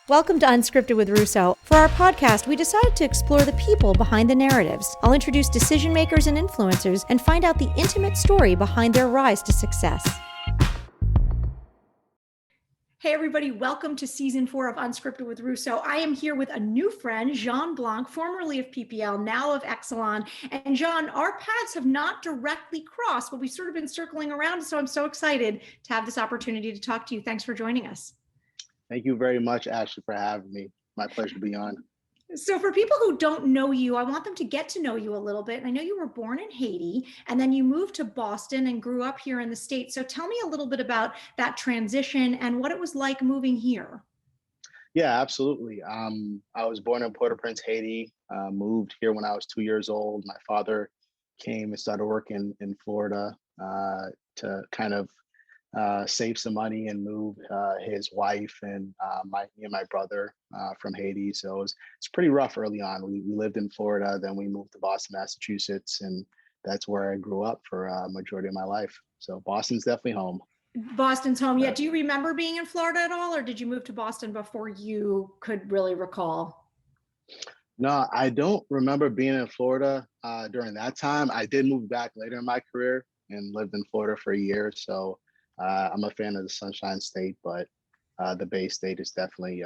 Welcome to Unscripted with Russo. For our podcast, we decided to explore the people behind the narratives. I'll introduce decision makers and influencers and find out the intimate story behind their rise to success. Hey everybody, welcome to season 4 of Unscripted with Russo. I am here with a new friend, Jean Blanc, formerly of PPL, now of Exelon. And Jean, our paths have not directly crossed, but we've sort of been circling around. So I'm so excited to have this opportunity to talk to you. Thanks for joining us. Thank you very much, Ashley, for having me. My pleasure to be on. So for people who don't know you, I want them to get to know you a little bit. And I know you were born in Haiti and then you moved to Boston and grew up here in the States. So tell me a little bit about that transition and what it was like moving here. Yeah, absolutely. I was born in Port-au-Prince, Haiti, moved here when I was 2 years old. My father came and started working in Florida to kind of save some money and move his wife and me and my brother from Haiti. So it's pretty rough early on. We lived in Florida, then we moved to Boston, Massachusetts, and that's where I grew up for a majority of my life. So Boston's definitely home. Boston's home. Yeah. Do you remember being in Florida at all, or did you move to Boston before you could really recall? No, I don't remember being in Florida during that time. I did move back later in my career and lived in Florida for a year. So I'm a fan of the Sunshine State, but the Bay State is definitely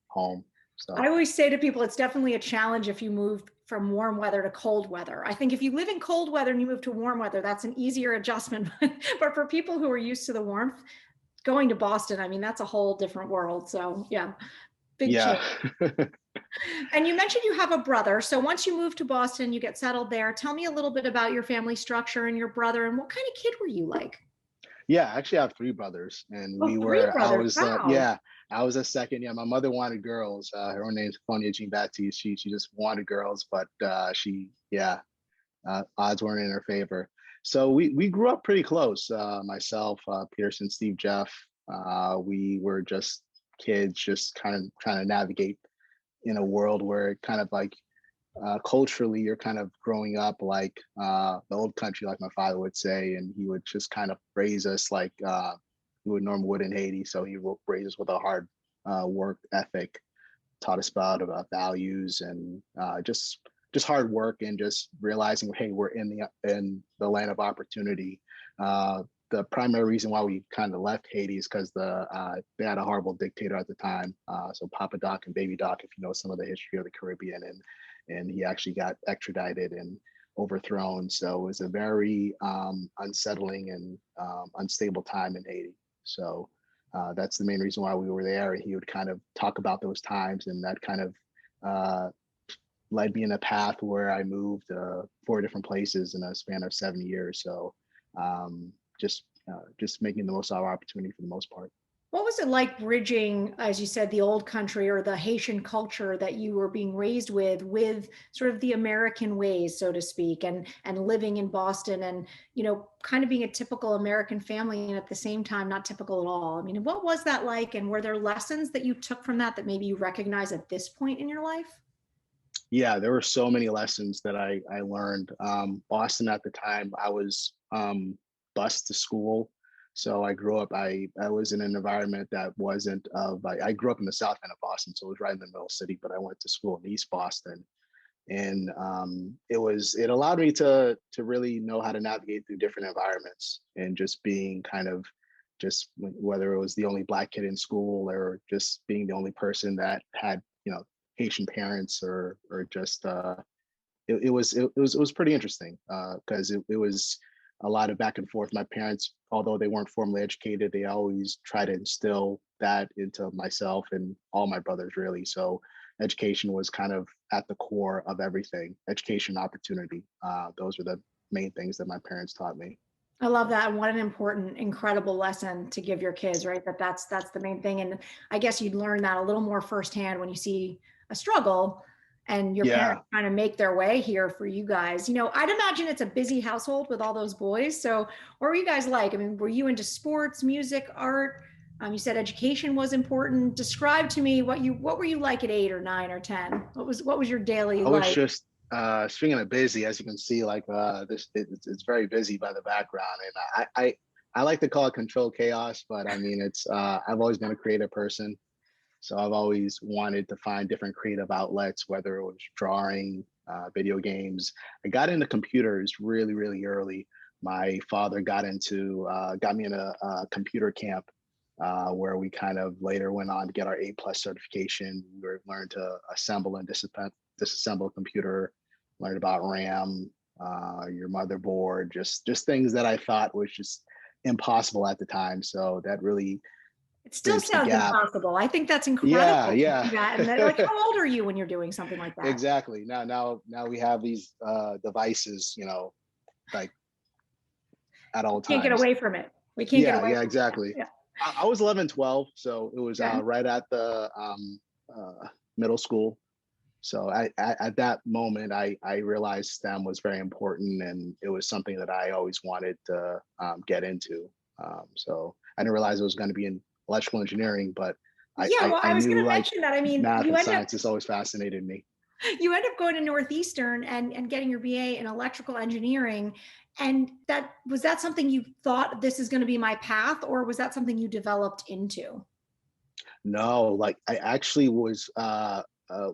home. So I always say to people, it's definitely a challenge if you move from warm weather to cold weather. I think if you live in cold weather and you move to warm weather, that's an easier adjustment. But for people who are used to the warmth, going to Boston, I mean, that's a whole different world. So yeah, big yeah. change. And you mentioned you have a brother. So once you move to Boston, you get settled there. Tell me a little bit about your family structure and your brother and what kind of kid were you like? Yeah, actually I have three brothers and Oh, three brothers. Wow. I was a second. Yeah, my mother wanted girls. Her name's Jean Baptiste. She just wanted girls, but odds weren't in her favor. So we grew up pretty close. Myself, Peterson, Steve, Jeff. We were just kids, just kind of trying to navigate in a world where it kind of like culturally you're kind of growing up like the old country, like my father would say, and he would just kind of raise us like he would normally would in Haiti. So he would raise us with a hard work ethic, taught us about values and just hard work and just realizing, hey, we're in the land of opportunity. The primary reason why we kind of left Haiti is because they had a horrible dictator at the time. So Papa Doc and Baby Doc, if you know some of the history of the Caribbean, and he actually got extradited and overthrown. So it was a very unsettling and unstable time in Haiti. So that's the main reason why we were there. And he would kind of talk about those times, and that kind of led me in a path where I moved 4 different places in a span of 7 years. So just making the most of our opportunity for the most part. What was it like bridging, as you said, the old country or the Haitian culture that you were being raised with sort of the American ways, so to speak, and living in Boston and, you know, kind of being a typical American family and at the same time not typical at all? I mean, what was that like? And were there lessons that you took from that maybe you recognize at this point in your life? Yeah, there were so many lessons that I learned. Boston at the time, I was bused to school. So I grew up, I was in an environment that wasn't I grew up in the south end of Boston, so it was right in the middle of the city, but I went to school in East Boston. And it allowed me to really know how to navigate through different environments and just being kind of just whether it was the only Black kid in school or just being the only person that had, Haitian parents or just it was pretty interesting because it was a lot of back and forth. My parents, although they weren't formally educated, they always try to instill that into myself and all my brothers, really. So education was kind of at the core of everything. Education, opportunity. Those were the main things that my parents taught me. I love that. And what an important, incredible lesson to give your kids, right? That's the main thing. And I guess you'd learn that a little more firsthand when you see a struggle and your Yeah. parents trying to make their way here for you guys. You know, I'd imagine it's a busy household with all those boys. So what were you guys like? I mean, were you into sports, music, art? You said education was important. Describe to me what were you like at 8 or 9 or 10? What was your daily I was life? just speaking of busy, as you can see, like it's very busy by the background, and I like to call it controlled chaos, but I mean it's I've always been a creative person, So I've always wanted to find different creative outlets, whether it was drawing, video games. I got into computers really, really early. My father got me in a computer camp where we kind of later went on to get our A+ certification. Learned to assemble and disassemble a computer, learned about RAM, your motherboard, just things that I thought was just impossible at the time. So that really It still bridged the sounds gap. impossible. I think that's Yeah, incredible to yeah. do that. And like, how old are you when you're doing something like that? Exactly. Now we have these devices, like at all Can't get times. away from it. We can't get Yeah, away yeah, from it. exactly. Yeah. I was 11, 12, so it was Okay. right at the middle school. So at that moment, I realized STEM was very important, and it was something that I always wanted to get into. So I didn't realize it was going to be in electrical engineering, but Yeah, well, I I was going knew to like mention that. I mean, math and science has always fascinated me. you end up going to Northeastern and getting your BA in electrical engineering. And that something you thought this is going to be my path, or was that something you developed into? No, like I actually was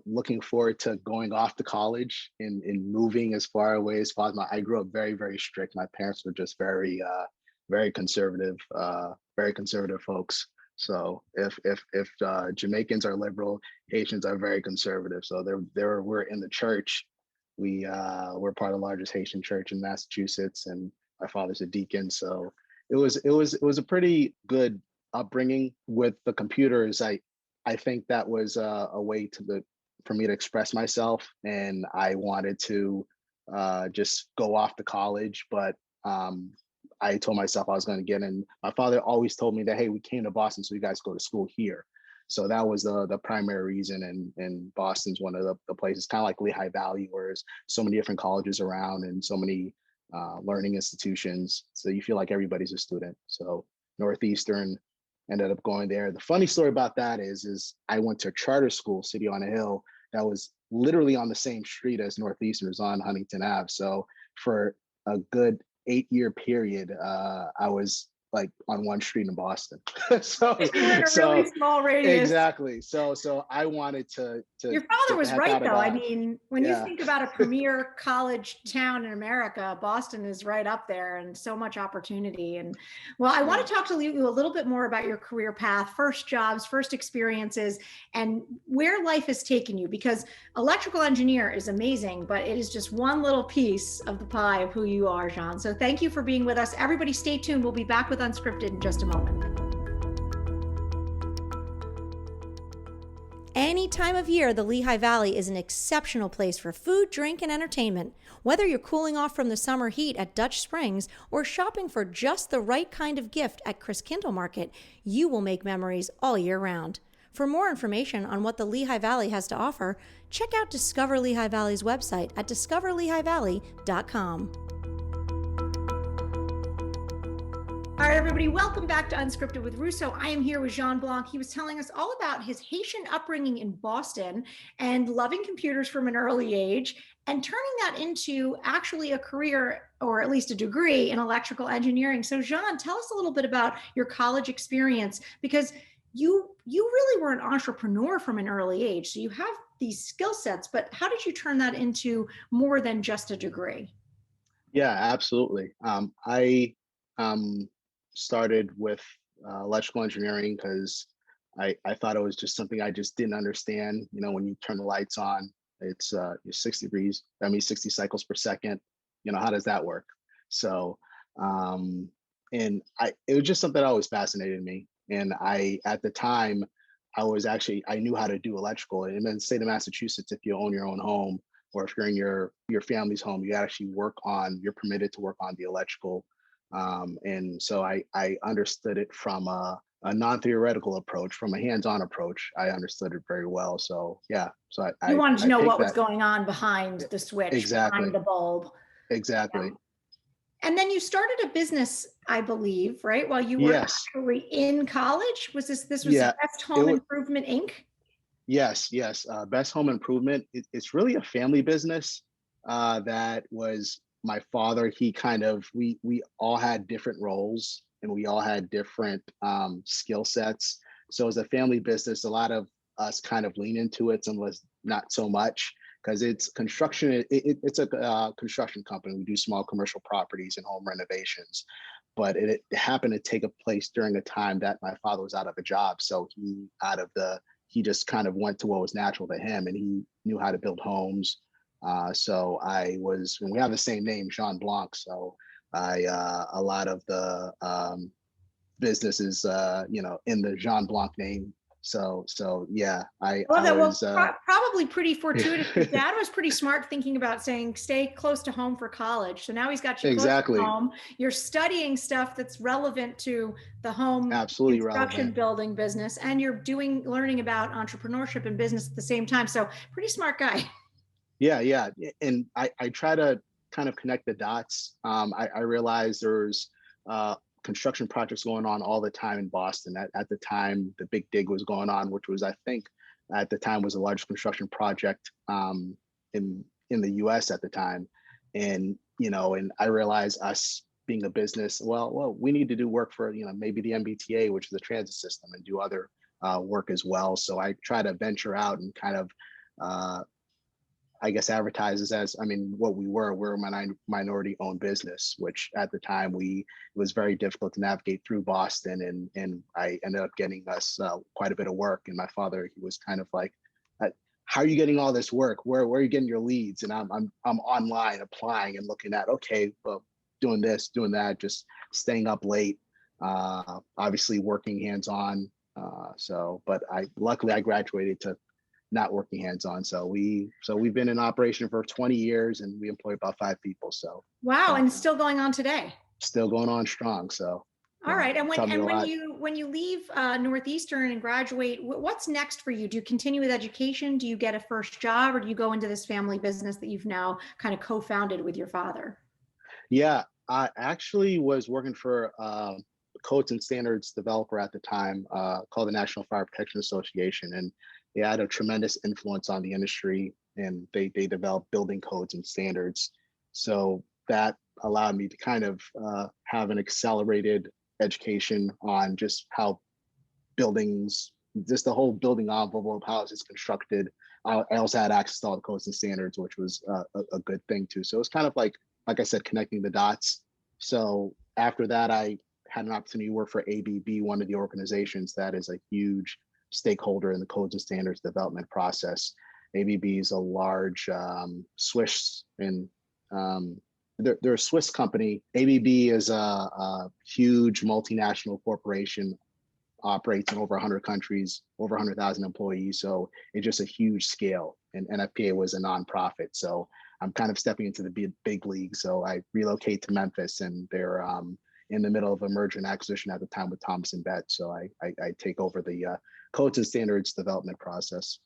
looking forward to going off to college and moving as far away as possible. I grew up very, very strict. My parents were just very conservative folks. So if Jamaicans are liberal, Haitians are very conservative. So we're in the church. We're part of the largest Haitian church in Massachusetts, and my father's a deacon. So it was a pretty good upbringing with the computers. I think that was a way for me to express myself, and I wanted to just go off to college, but I told myself I was going to get in. My father always told me that, hey, we came to Boston, so you guys go to school here. So that was the primary reason. And Boston's one of the places, kind of like Lehigh Valley, where there's so many different colleges around and so many learning institutions. So you feel like everybody's a student. So Northeastern ended up going there. The funny story about that is I went to a charter school, City on a Hill, that was literally on the same street as Northeastern, was on Huntington Ave. So for a good 8-year period, I was like on one street in Boston. so You were in a really so small radius. exactly. So I wanted to Your father get the was heck right, out of though. I Dodge. mean, when you Yeah. think about a premier college town in America, Boston is right up there and so much opportunity. And well, I want Yeah. to talk to you a little bit more about your career path, first jobs, first experiences, and where life has taken you, because electrical engineer is amazing, but it is just one little piece of the pie of who you are, Jean. So thank you for being with us. Everybody stay tuned. We'll be back with Unscripted in just a moment. Any time of year, the Lehigh Valley is an exceptional place for food, drink, and entertainment. Whether you're cooling off from the summer heat at Dutch Springs or shopping for just the right kind of gift at Chris Kindle Market, you will make memories all year round. For more information on what the Lehigh Valley has to offer, check out Discover Lehigh Valley's website at discoverlehighvalley.com. All right, everybody, welcome back to Unscripted with Russo. I am here with Jean Blanc. He was telling us all about his Haitian upbringing in Boston and loving computers from an early age and turning that into actually a career, or at least a degree, in electrical engineering. So Jean, tell us a little bit about your college experience, because you really were an entrepreneur from an early age. So you have these skill sets, but how did you turn that into more than just a degree? Yeah, absolutely. I started with electrical engineering because I thought it was just something I just didn't understand. When you turn the lights on, it's 6 degrees. That means 60 cycles per second. How does that work? So, um, and it was just something that always fascinated me. And at the time, I knew how to do electrical. And in the state of Massachusetts, if you own your own home, or if you're in your family's home, you're permitted to work on the electrical. And so I understood it from a non-theoretical approach, from a hands-on approach. I understood it very well. So yeah, so You wanted to I know picked what was that. going on behind the switch, behind Exactly, the bulb. Yeah. exactly. And then you started a business, I believe, right? While you were Yes, actually in college. This was yeah. Best It Home was. Improvement Inc. Yes, yes. Best Home Improvement. It's really a family business. That was my father. He kind of we all had different roles and we all had different skill sets. So as a family business, a lot of us kind of lean into it, some of us not so much, because it's construction. It's a construction company. We do small commercial properties and home renovations, but it happened to take a place during a time that my father was out of a job. So he just kind of went to what was natural to him, and he knew how to build homes. So and we have the same name, Jean Blanc. So a lot of the businesses, in the Jean Blanc name. So yeah, Well, I that well, was probably pretty fortuitous. Your dad was pretty smart thinking about saying, stay close to home for college. So now he's got you close to exactly, home. You're studying stuff that's relevant to the home absolutely construction relevant. building business, and you're learning about entrepreneurship and business at the same time. So pretty smart guy. Yeah. And I try to kind of connect the dots. I realize there's construction projects going on all the time in Boston. At the time, the Big Dig was going on, which was, I think, at the time was the largest construction project in the U.S. at the time. And and I realize us being a business, well, we need to do work for maybe the MBTA, which is the transit system, and do other work as well. So I try to venture out and kind of I guess advertises as, I mean, what we're a minority owned business, which at the time it was very difficult to navigate through Boston, and I ended up getting us quite a bit of work. And my father, he was kind of like, how are you getting all this work? Where are you getting your leads? And I'm online applying and looking at, okay, well, doing this, doing that, just staying up late, obviously working hands on. But luckily I graduated to not working hands-on. So we've been in operation for 20 years, and we employ about 5 people. So Wow, yeah, and still going on today. still going on strong. So All yeah, right, and taught me a when lot. you leave Northeastern and graduate, what's next for you? Do you continue with education? Do you get a first job, or do you go into this family business that you've now kind of co-founded with your father? Yeah, I actually was working for codes and standards developer at the time, called the National Fire Protection Association, and they had a tremendous influence on the industry, and they developed building codes and standards. So that allowed me to kind of have an accelerated education on just how buildings, just the whole building envelope, how it's constructed. I also had access to all the codes and standards, which was a good thing too. So it's kind of like I said, connecting the dots. So after that, I had an opportunity to work for ABB, one of the organizations that is a huge stakeholder in the codes and standards development process. ABB is a large Swiss, and they're a Swiss company. ABB is a huge multinational corporation, operates in over 100 countries, over 100,000 employees. So it's just a huge scale. And NFPA was a nonprofit. So I'm kind of stepping into the big league. So I relocate to Memphis, and they're in the middle of a merger and acquisition at the time with Thomas and Bet. So I take over the codes and standards development process.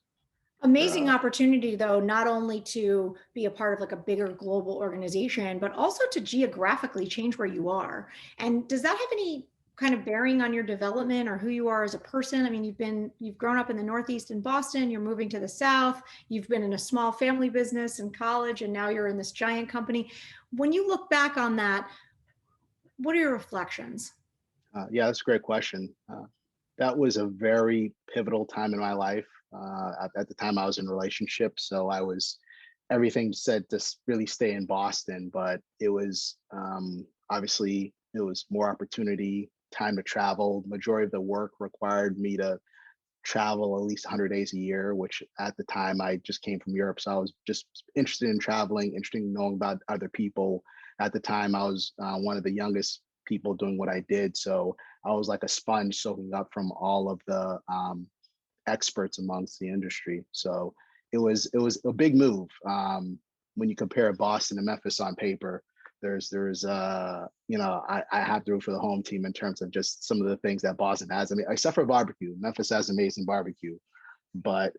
Amazing opportunity, though, not only to be a part of like a bigger global organization, but also to geographically change where you are. And does that have any kind of bearing on your development or who you are as a person? I mean, you've grown up in the Northeast in Boston, you're moving to the South, you've been in a small family business in college, and now you're in this giant company. When you look back on that, what are your reflections? Yeah, that's a great question. That was a very pivotal time in my life. At the time, I was in a relationship, so everything said to really stay in Boston, but it was obviously it was more opportunity, time to travel. The majority of the work required me to travel at least 100 days a year, which at the time I just came from Europe, so I was just interested in traveling, interested in knowing about other people. At the time, I was one of the youngest people doing what I did, so I was like a sponge soaking up from all of the experts amongst the industry. So it was a big move. When you compare Boston to Memphis on paper, there's I have to root for the home team in terms of just some of the things that Boston has. I mean, except for barbecue, Memphis has amazing barbecue, but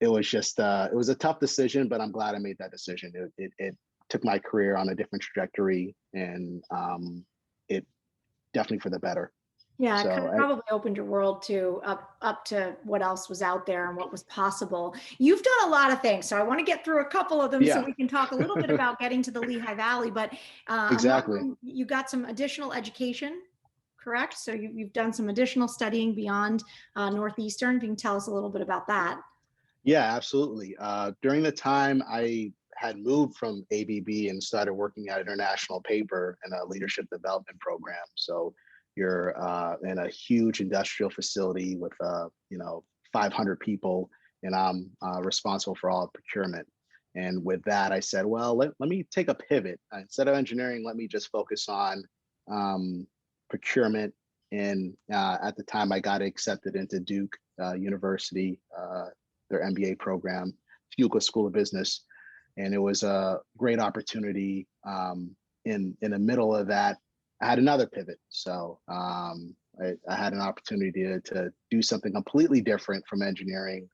it was just it was a tough decision, but I'm glad I made that decision. It took my career on a different trajectory, and it definitely for the better. Yeah, it kind So of probably opened your world to up to what else was out there and what was possible. You've done a lot of things, so I want to get through a couple of them so yeah, we can talk a little bit about getting to the Lehigh Valley. But I'm exactly. wondering, you got some additional education, correct? So you've done some additional studying beyond Northeastern. If you can tell us a little bit about that. Yeah, absolutely. During the time I had moved from ABB and started working at an international paper in a leadership development program. So you're in a huge industrial facility with 500 people, and I'm responsible for all procurement. And with that, I said, well, let me take a pivot. Instead of engineering, let me just focus on um, procurement. And at the time, I got accepted into Duke University, their MBA program, Fuqua School of Business, and it was a great opportunity. In the middle of that, I had another pivot. So I had an opportunity to do something completely different from engineering,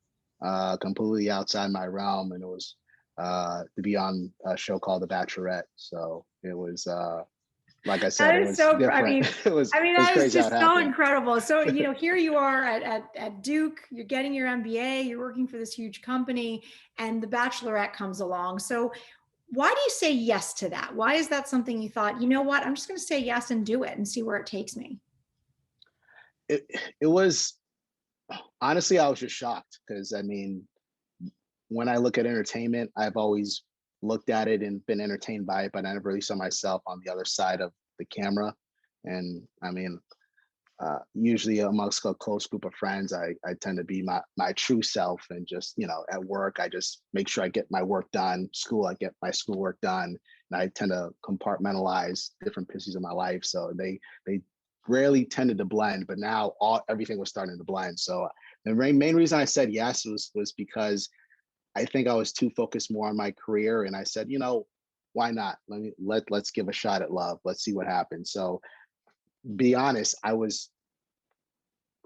completely outside my realm, and it was to be on a show called The Bachelorette. So it was, like I said, That it is was so, different. It was that is crazy how it just so happened. incredible. So, here you are at Duke, you're getting your MBA, you're working for this huge company, and The Bachelorette comes along. So, why do you say yes to that? Why is that something you thought, you know what, I'm just going to say yes and do it and see where it takes me? It it was honestly, I was just shocked because I mean, when I look at entertainment, I've always looked at it and been entertained by it, but I never really saw myself on the other side of the camera. And I mean, usually amongst a close group of friends, I tend to be my true self, and just at work, I just make sure I get my work done. School, I get my schoolwork done, and I tend to compartmentalize different pieces of my life. So they rarely tended to blend, but now everything was starting to blend. So the main reason I said yes was because I think I was too focused more on my career, and I said, why not? Let's give a shot at love. Let's see what happens. So, be honest, I was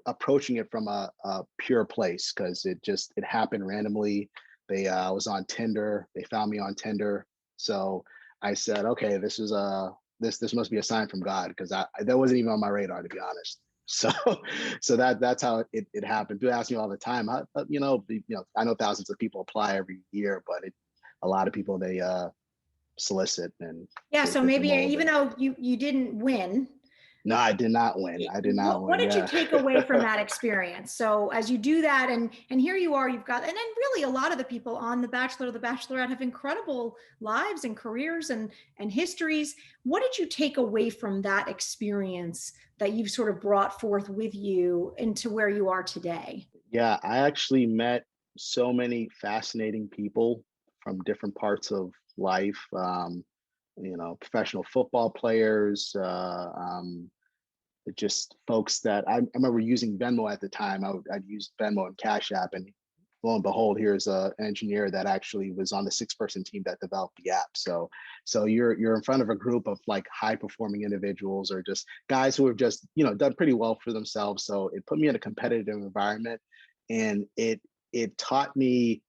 approaching it from a pure place because it happened randomly. They was on Tinder. They found me on Tinder. So I said, okay, this must be a sign from God, because that wasn't even on my radar, to be honest. So so that's how it happened. People ask me all the time, I know thousands of people apply every year, but a lot of people, they solicit, and Yeah, they so fit the maybe mold. even And though you didn't win, no, I did not win. I did not what win. did you Yeah. take away from that experience? So as you do that, and here you are, you've got, and then really a lot of the people on The Bachelor or The Bachelorette have incredible lives and careers and histories. What did you take away from that experience that you've sort of brought forth with you into where you are today? Yeah, I actually met so many fascinating people from different parts of life. Professional football players, just folks that I remember using Venmo at the time. I'd use Venmo and Cash App, and lo and behold, here's an engineer that actually was on the six-person team that developed the app. So you're in front of a group of like high-performing individuals, or just guys who have just done pretty well for themselves. So it put me in a competitive environment, and it taught me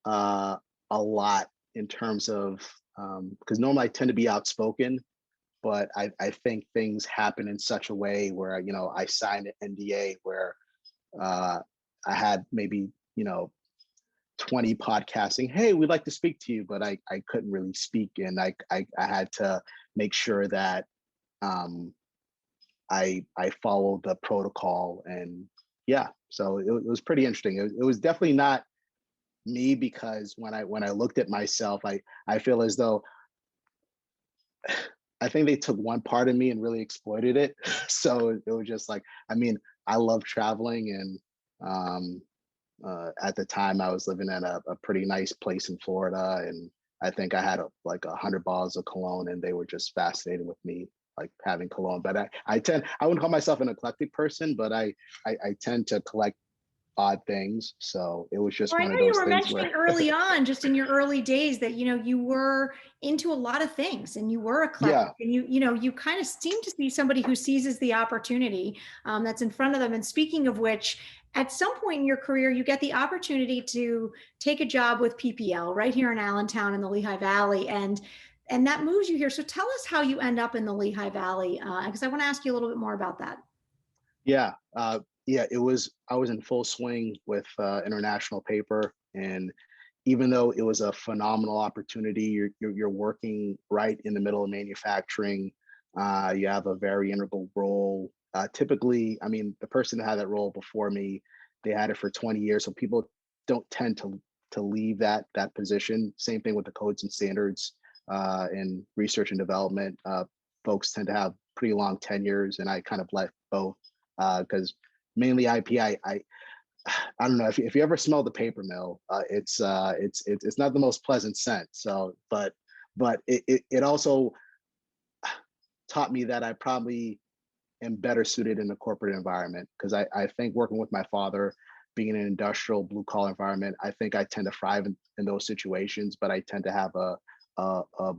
a lot in terms of, because normally I tend to be outspoken, but I think things happen in such a way where I signed an NDA where uh, I had maybe 20 podcasting, hey, we'd like to speak to you, but I couldn't really speak, and I had to make sure that um, I followed the protocol. And yeah, so it was pretty interesting. It was definitely not me, because when I looked at myself, I feel as though I think they took one part of me and really exploited it. So it was just like, I mean, I love traveling, and at the time I was living at a pretty nice place in Florida, and I think I had like 100 bottles of cologne, and they were just fascinated with me, like having cologne. But I wouldn't call myself an eclectic person, but I tend to collect odd things. So it was just Well, I one know of you those were things where mentioning early on, just in your early days, that you were into a lot of things and you were eclectic, yeah. and you kind of seem to be somebody who seizes the opportunity that's in front of them. And speaking of which, at some point in your career, you get the opportunity to take a job with PPL right here in Allentown in the Lehigh Valley, and that moves you here. So tell us how you end up in the Lehigh Valley, because I want to ask you a little bit more about that. Yeah, yeah. I was in full swing with international paper, and even though it was a phenomenal opportunity, you're working right in the middle of manufacturing. You have a very integral role typically, I mean, the person that had that role before me, they had it for 20 years. So people don't tend to leave that position. Same thing with the codes and standards in research and development. Folks tend to have pretty long tenures, and I kind of left both because mainly IP. I don't know if you ever smell the paper mill. It's not the most pleasant scent. So, but it also taught me that I probably am better suited in a corporate environment because I think working with my father, being in an industrial blue collar environment, I think I tend to thrive in those situations, but I tend to have a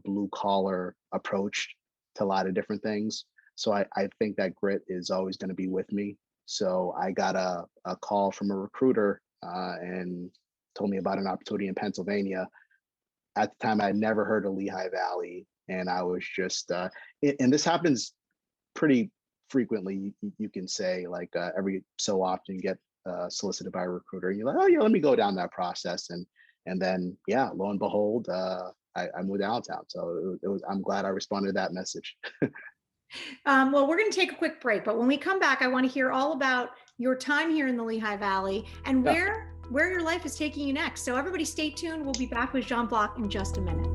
blue collar approach to a lot of different things. So I think that grit is always going to be with me. So I got a call from a recruiter and told me about an opportunity in Pennsylvania. At the time, I had never heard of Lehigh Valley, and I was just, and this happens pretty frequently. You can say like every so often you get solicited by a recruiter, and you're like, oh yeah, let me go down that process, and then yeah, lo and behold, I moved to Allentown. So it was. I'm glad I responded to that message. Well, we're going to take a quick break, but when we come back, I want to hear all about your time here in the Lehigh Valley and Yeah. where your life is taking you next. So everybody stay tuned. We'll be back with Jean Blanc in just a minute.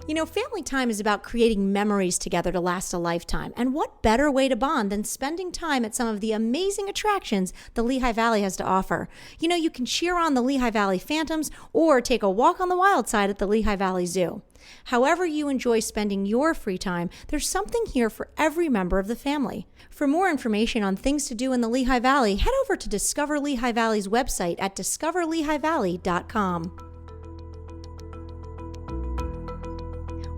You know, family time is about creating memories together to last a lifetime. And what better way to bond than spending time at some of the amazing attractions the Lehigh Valley has to offer? You know, you can cheer on the Lehigh Valley Phantoms or take a walk on the wild side at the Lehigh Valley Zoo. However you enjoy spending your free time, there's something here for every member of the family. For more information on things to do in the Lehigh Valley, head over to Discover Lehigh Valley's website at discoverlehighvalley.com.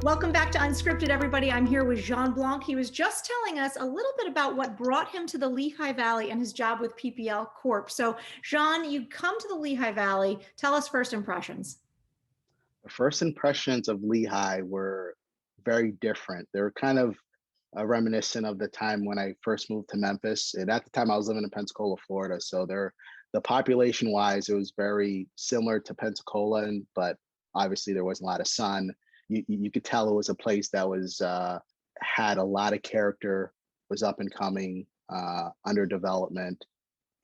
Welcome back to Unscripted, everybody. I'm here with Jean Blanc. He was just telling us a little bit about what brought him to the Lehigh Valley and his job with PPL Corp. So, Jean, you come to the Lehigh Valley. Tell us first impressions. The first impressions of Lehigh were very different. They were kind of reminiscent of the time when I first moved to Memphis. And at the time, I was living in Pensacola, Florida. So the population wise, it was very similar to Pensacola, but obviously there wasn't a lot of sun. You could tell it was a place that was had a lot of character, was up and coming, under development,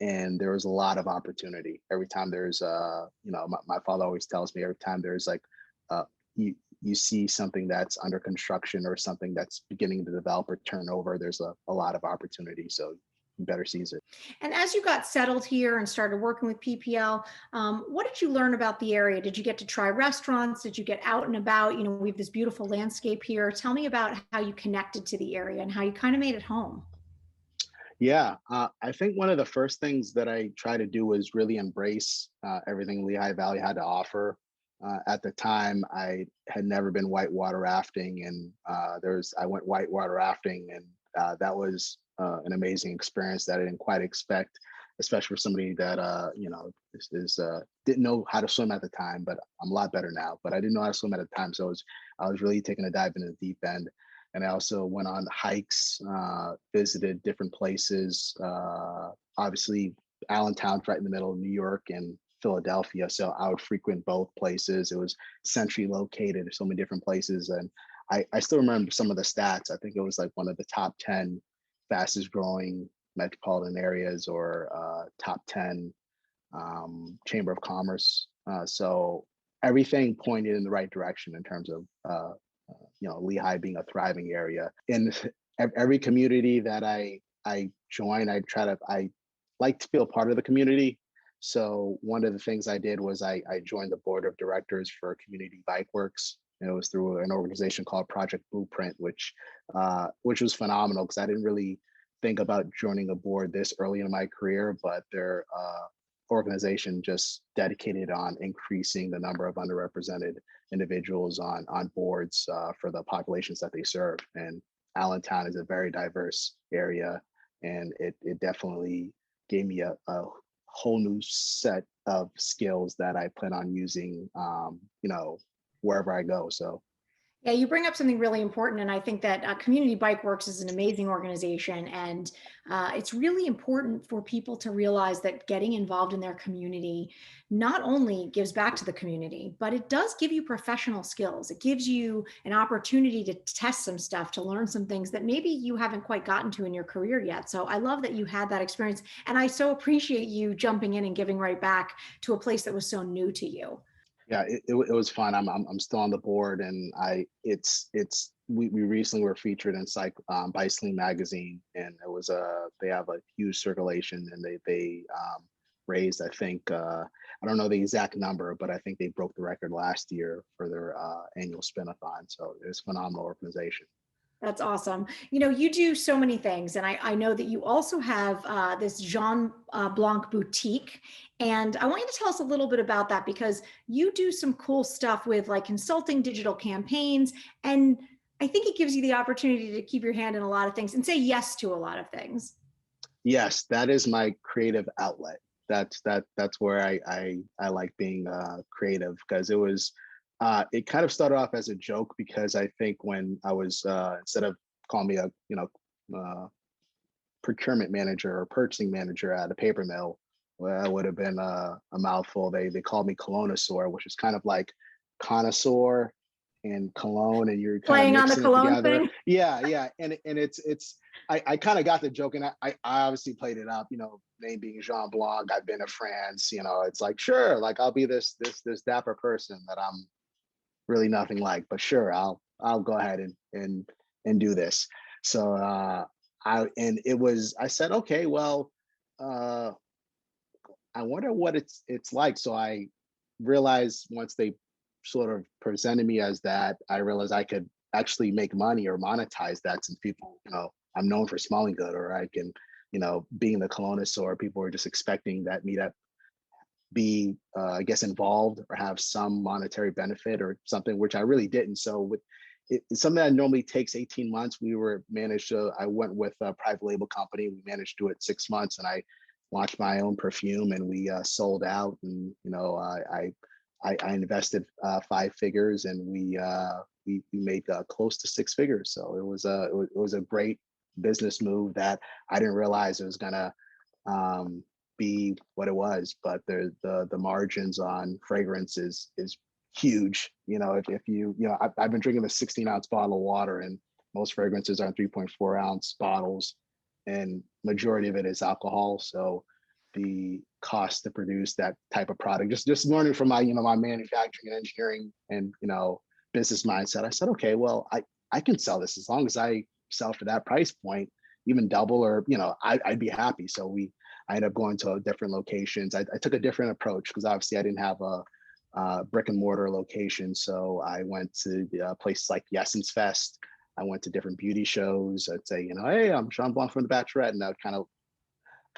and there was a lot of opportunity. Every time there's my father always tells me every time there's like uh, you see something that's under construction or something that's beginning to develop or turn over, there's a lot of opportunity. So you better seize it. And as you got settled here and started working with PPL, what did you learn about the area? Did you get to try restaurants? Did you get out and about? You know, we have this beautiful landscape here. Tell me about how you connected to the area and how you kind of made it home. Yeah, I think one of the first things that I try to do was really embrace everything Lehigh Valley had to offer. At the time, I had never been whitewater rafting, and I went whitewater rafting, and that was an amazing experience that I didn't quite expect, especially for somebody that didn't know how to swim at the time. But I'm a lot better now. But I didn't know how to swim at the time, so I was really taking a dive into the deep end. And I also went on hikes, visited different places. Obviously, Allentown's right in the middle of New York and Philadelphia, so I would frequent both places. It was centrally located, so many different places, and I still remember some of the stats. I think it was like one of the top 10 fastest growing metropolitan areas, or top 10 Chamber of Commerce. So everything pointed in the right direction in terms of Lehigh being a thriving area. In every community that I join, I like to feel part of the community. So one of the things I did was I joined the board of directors for Community Bike Works. And it was through an organization called Project Blueprint, which was phenomenal because I didn't really think about joining a board this early in my career, but their organization just dedicated on increasing the number of underrepresented individuals on boards for the populations that they serve. And Allentown is a very diverse area, and it definitely gave me a whole new set of skills that I plan on using, wherever I go. So Yeah, you bring up something really important, and I think that Community Bike Works is an amazing organization, and it's really important for people to realize that getting involved in their community not only gives back to the community, but it does give you professional skills. It gives you an opportunity to test some stuff, to learn some things that maybe you haven't quite gotten to in your career yet. So I love that you had that experience, and I so appreciate you jumping in and giving right back to a place that was so new to you. Yeah, it was fun. I'm still on the board, and it's we recently were featured in Bicycling magazine, and it was they have a huge circulation, and they raised, I think, I don't know the exact number, but I think they broke the record last year for their annual spin-a-thon. So it's a phenomenal organization. That's awesome. You know, you do so many things, and I know that you also have this Jean Blanc boutique. And I want you to tell us a little bit about that because you do some cool stuff with like consulting digital campaigns. And I think it gives you the opportunity to keep your hand in a lot of things and say yes to a lot of things. Yes, that is my creative outlet. That's where I like being creative, because it kind of started off as a joke, because I think when I was instead of calling me a procurement manager or purchasing manager at a paper mill, well, that would have been a mouthful. They called me colonisaur, which is kind of like connoisseur and cologne, and you're kind of Playing on the mixing it cologne together. thing. Yeah, yeah, and it's I kind of got the joke, and I obviously played it up. Name being Jean Blanc, I've been to France. It's like, sure, like I'll be this dapper person that I'm really nothing like, but sure, I'll go ahead and do this. So I said, okay, well, uh I wonder what it's like. So I realized, once they sort of presented me as that, I realized I could actually make money or monetize that, since people, I'm known for smelling good, or I can, being the colonist, people were just expecting that me to be, I guess, involved or have some monetary benefit or something, which I really didn't. So it's something that normally takes 18 months. I went with a private label company. We managed to do it 6 months, and I launched my own perfume, and we sold out. And, I invested 5 figures, and we made close to 6 figures. So it was a great business move that I didn't realize it was gonna be what it was. But the margins on fragrance is huge. If I've been drinking a 16-ounce bottle of water, and most fragrances are 3.4-ounce bottles, and majority of it is alcohol. So the cost to produce that type of product, just learning from my manufacturing and engineering and business mindset, I said, okay, well, I can sell this as long as I sell for that price point, even double, or I'd be happy. So I ended up going to different locations. I took a different approach, because obviously I didn't have a brick and mortar location. So I went to places like the Essence Fest. I went to different beauty shows. I'd say, hey, I'm Jean Blanc from the Bachelorette, and that would kind of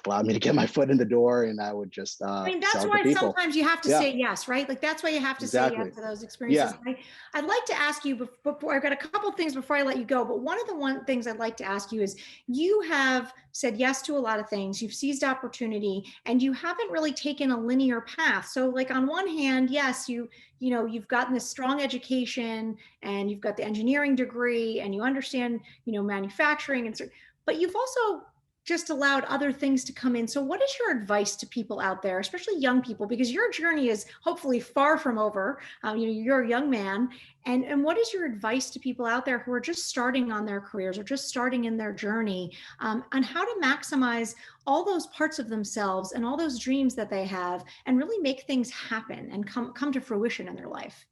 allowed me to get my foot in the door, and I would just I mean, that's sell to why people. sometimes you have to Yeah, say yes, right? Like that's why you have to say yes exactly. to those experiences. Yeah, I'd like to ask you before, I've got a couple things before I let you go, but one of the things I'd like to ask you is you have said yes to a lot of things, you've seized opportunity, and you haven't really taken a linear path. So like on one hand, yes, you've gotten this strong education and you've got the engineering degree and you understand, manufacturing and so, but you've also just allowed other things to come in. So, what is your advice to people out there, especially young people, because your journey is hopefully far from over? You're a young man, and what is your advice to people out there who are just starting on their careers or just starting in their journey, on how to maximize all those parts of themselves and all those dreams that they have, and really make things happen and come to fruition in their life?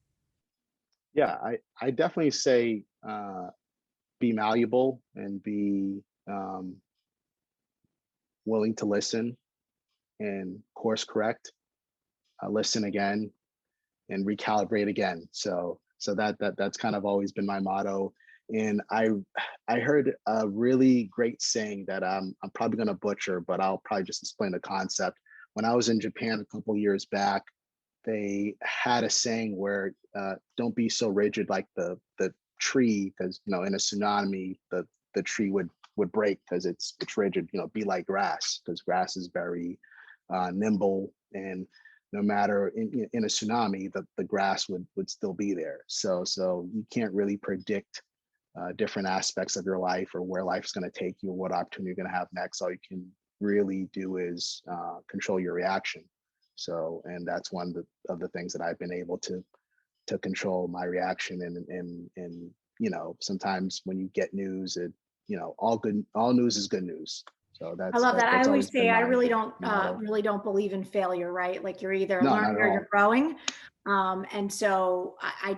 yeah. I definitely say, be malleable, and be willing to listen and course correct, listen again, and recalibrate again. So that's kind of always been my motto. And I heard a really great saying that I'm probably going to butcher, but I'll probably just explain the concept. When I was in Japan a couple years back, they had a saying where, don't be so rigid like the tree, because in a tsunami the tree would break because it's rigid. Be like grass, because grass is very nimble. And no matter in a tsunami, the grass would still be there. So you can't really predict different aspects of your life or where life's going to take you or what opportunity you're going to have next. All you can really do is control your reaction. So, and that's one of the things that I've been able to control my reaction. And sometimes when you get news, all news is good news. So I love that. I that's always always say been I my really motto. don't believe in failure, right? Like you're either No, not learning at or you're all. growing. And so I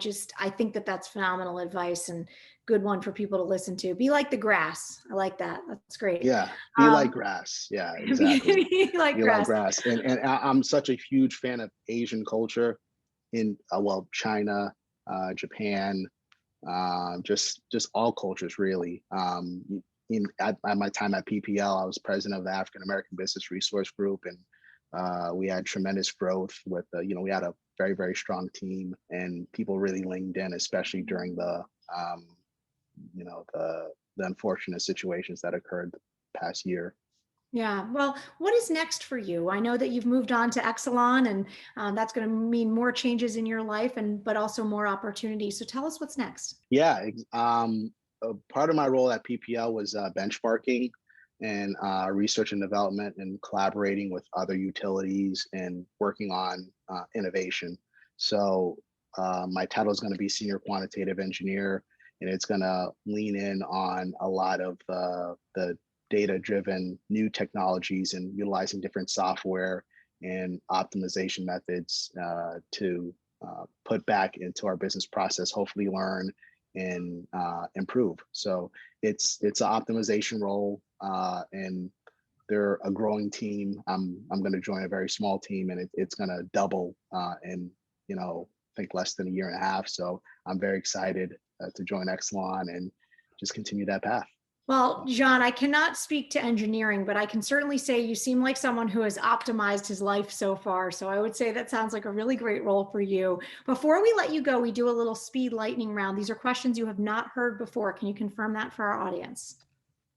think that that's phenomenal advice and good one for people to listen to. Be like the grass. I like that. That's great. Yeah, be like Um, grass. Yeah, exactly. be like Be like grass. grass. And I'm such a huge fan of Asian culture in China, Japan, just all cultures really. At my time at PPL, I was president of the African American Business Resource Group, and we had tremendous growth with we had a very very strong team, and people really leaned in, especially during um, the unfortunate situations that occurred the past year. Yeah. Well, what is next for you? I know that you've moved on to Exelon, and that's going to mean more changes in your life, but also more opportunities. So tell us what's next. Yeah, part of my role at PPL was benchmarking and research and development and collaborating with other utilities and working on innovation. So my title is going to be Senior Quantitative Engineer, and it's going to lean in on a lot of the data-driven new technologies and utilizing different software and optimization methods to put back into our business process, hopefully learn and improve. So it's an optimization role, and they're a growing team. I'm going to join a very small team, and it's going to double in I think less than a year and a half. So I'm very excited to join Exelon and just continue that path. Well, Jean, I cannot speak to engineering, but I can certainly say you seem like someone who has optimized his life so far. So I would say that sounds like a really great role for you. Before we let you go, we do a little speed lightning round. These are questions you have not heard before. Can you confirm that for our audience?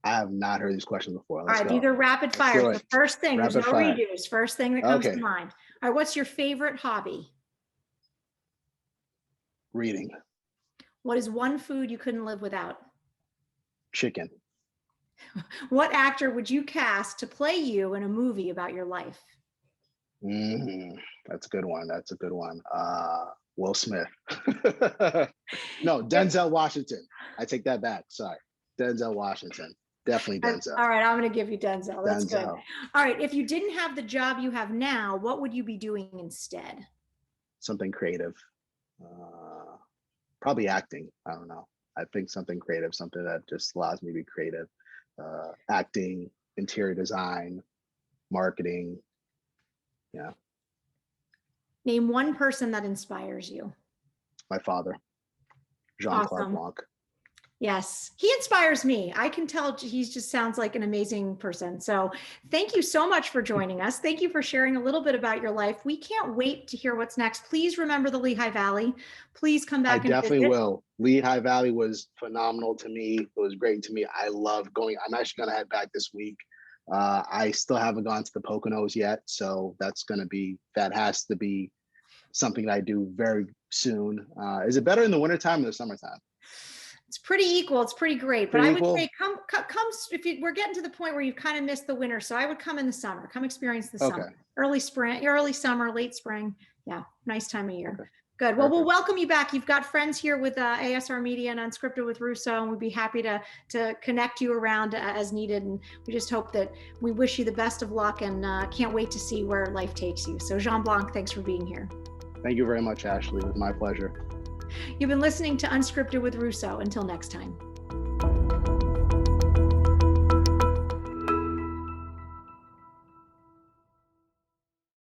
I have not heard these questions before. All Let's right, these go. are rapid Let's fire. do So it. first thing, there's no Rapid fire. redos. First thing that comes to Okay. mind. All right, what's your favorite hobby? Reading. What is one food you couldn't live without? Chicken. What actor would you cast to play you in a movie about your life? That's a good one. That's a good one. Will Smith. No, Denzel Washington. I take that back. Sorry. Denzel Washington. Definitely Denzel. All right, I'm going to give you Denzel. That's good. Denzel. All right, if you didn't have the job you have now, what would you be doing instead? Something creative. Probably acting. I don't know. I think something creative, something that just allows me to be creative. Acting, interior design, marketing. Yeah. Name one person that inspires you. My father, Jean Blanc. Yes, he inspires me. I can tell he just sounds like an amazing person. So thank you so much for joining us. Thank you for sharing a little bit about your life. We can't wait to hear what's next. Please remember the Lehigh Valley. Please come back and definitely visit. will. Lehigh Valley was phenomenal to me. It was great to me. I love going. I'm actually going to head back this week. I still haven't gone to the Poconos yet. So that has to be something that I do very soon. Is it better in the wintertime or the summertime? It's pretty equal. It's pretty great. But Pretty I would equal? say come if we're getting to the point where you've kind of missed the winter. So I would come in the summer, come experience the summer, early spring, early summer, late spring. Yeah. Nice time of year. Okay. Good. Well, we'll welcome you back. You've got friends here with ASR Media and Unscripted with Russo, and we'd be happy to connect you around as needed. And we just hope that we wish you the best of luck and can't wait to see where life takes you. So Jean Blanc, thanks for being here. Thank you very much, Ashley. It was my pleasure. You've been listening to Unscripted with Russo. Until next time.